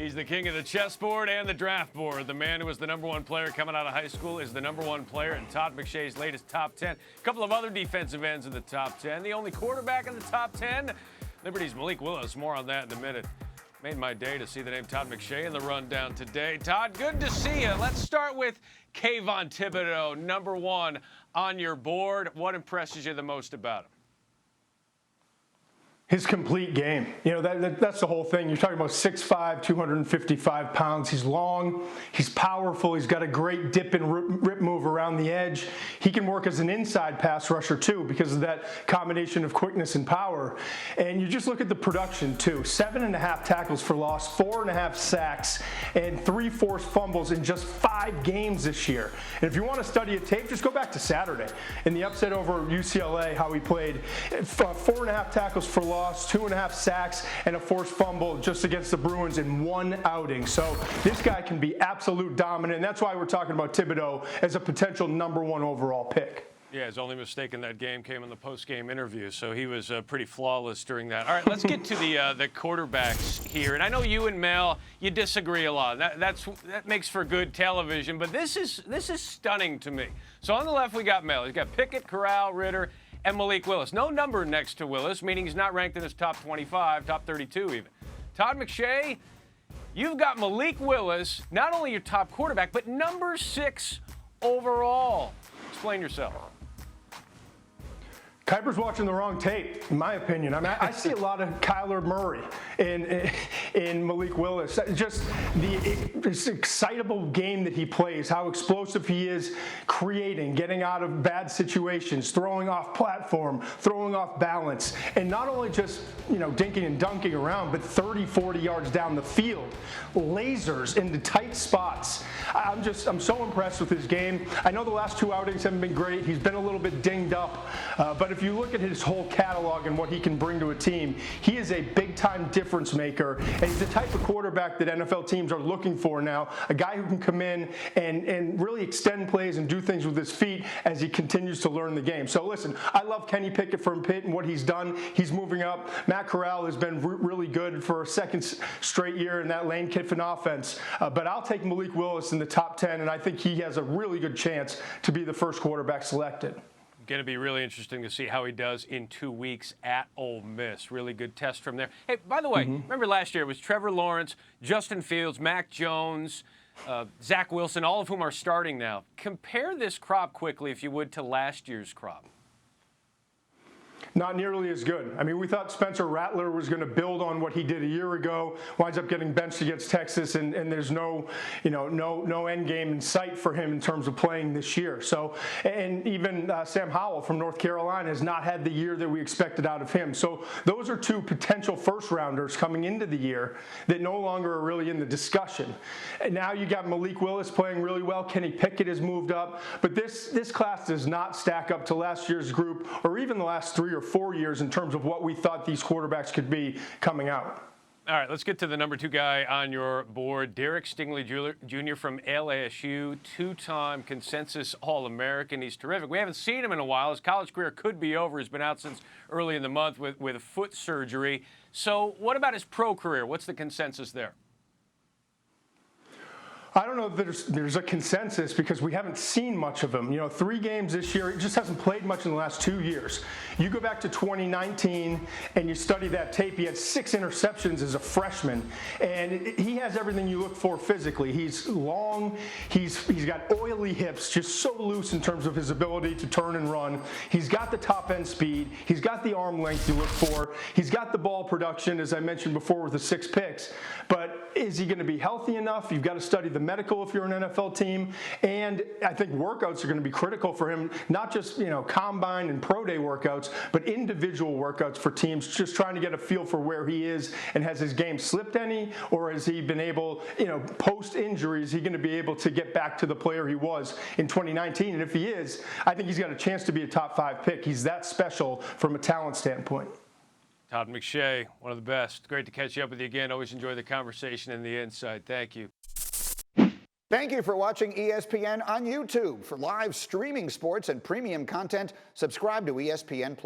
He's the king of the chessboard and the draft board. The man who was the #1 player coming out of high school is the #1 player in Todd McShay's latest top 10. A couple of other defensive ends in the top 10. The only quarterback in the top 10, Liberty's Malik Willis. More on that in a minute. Made my day to see the name Todd McShay in the rundown today. Todd, good to see you. Let's start with Kvon Thibodeaux, #1 on your board. What impresses you the most about him? His complete game. You know, that's the whole thing. You're talking about 6'5", 255 pounds. He's long, he's powerful, he's got a great dip and rip move around the edge. He can work as an inside pass rusher too because of that combination of quickness and power. And you just look at the production too. 7.5 tackles for loss, 4.5 sacks, and 3 forced fumbles in just 5 games this year. And if you want to study a tape, just go back to Saturday in the upset over UCLA, how he played. 4.5 tackles for loss, 2.5 sacks, and a forced fumble just against the Bruins in 1 outing. So this guy can be absolute dominant, and that's why we're talking about Thibodeaux as a potential #1 overall pick. Yeah, his only mistake in that game came in the post-game interview, so he was pretty flawless during that. All right, let's get to the quarterbacks here. And I know you and Mel, you disagree a lot. That makes for good television, but this is stunning to me. So on the left, we got Mel. He's got Pickett, Corral, Ritter, and Malik Willis. No number next to Willis, meaning he's not ranked in his top 25, top 32 even. Todd McShay, you've got Malik Willis, not only your top quarterback, but #6 overall. Explain yourself. Kuiper's watching the wrong tape, in my opinion. I mean, I see a lot of Kyler Murray in Malik Willis. Just this excitable game that he plays, how explosive he is, creating, getting out of bad situations, throwing off platform, throwing off balance, and not only just, you know, dinking and dunking around, but 30, 40 yards down the field, lasers into tight spots. I'm so impressed with his game. I know the last 2 outings haven't been great. He's been a little bit dinged up, but if you look at his whole catalog and what he can bring to a team, he is a big-time difference maker, and he's the type of quarterback that NFL teams are looking for now, a guy who can come in and really extend plays and do things with his feet as he continues to learn the game. So listen, I love Kenny Pickett from Pitt and what he's done. He's moving up. Matt Corral has been really good for a second straight year in that Lane Kiffin offense, but I'll take Malik Willis in the top 10, and I think he has a really good chance to be the first quarterback selected. Going to be really interesting to see how he does in 2 weeks at Ole Miss. Really good test from there. Hey, by the way, remember last year it was Trevor Lawrence, Justin Fields, Mac Jones, Zach Wilson, all of whom are starting now. Compare this crop quickly, if you would, to last year's crop. Not nearly as good. I mean, we thought Spencer Rattler was going to build on what he did a year ago, winds up getting benched against Texas, and there's no end game in sight for him in terms of playing this year. So, and even Sam Howell from North Carolina has not had the year that we expected out of him. So those are 2 potential first-rounders coming into the year that no longer are really in the discussion. And now you got Malik Willis playing really well. Kenny Pickett has moved up. But this class does not stack up to last year's group or even the last 3 or 4 years in terms of what we thought these quarterbacks could be coming out. All right, let's get to the #2 guy on your board, Stingley Jr. from LSU, 2-time consensus All-American. He's terrific. We haven't seen him in a while. His college career could be over. He's been out since early in the month with foot surgery. So what about his pro career? What's the consensus there? I don't know if there's a consensus because we haven't seen much of him. You know, 3 games this year. He just hasn't played much in the last 2 years. You go back to 2019 and you study that tape. He had 6 interceptions as a freshman, and he has everything you look for physically. He's long. He's got oily hips, just so loose in terms of his ability to turn and run. He's got the top end speed. He's got the arm length you look for. He's got the ball production, as I mentioned before, with the 6 picks. But is he going to be healthy enough? You've got to study the medical if you're an NFL team, and I think workouts are going to be critical for him, not just, you know, combine and pro day workouts, but individual workouts for teams, just trying to get a feel for where he is, and has his game slipped any, or has he been able, you know, post injury, is he going to be able to get back to the player he was in 2019? And if he is, I think he's got a chance to be a top 5 pick. He's that special from a talent standpoint. Todd McShay, one of the best. Great to catch up with you again. Always enjoy the conversation and the insight. Thank you. Thank you for watching ESPN on YouTube. For live streaming sports and premium content, subscribe to ESPN+.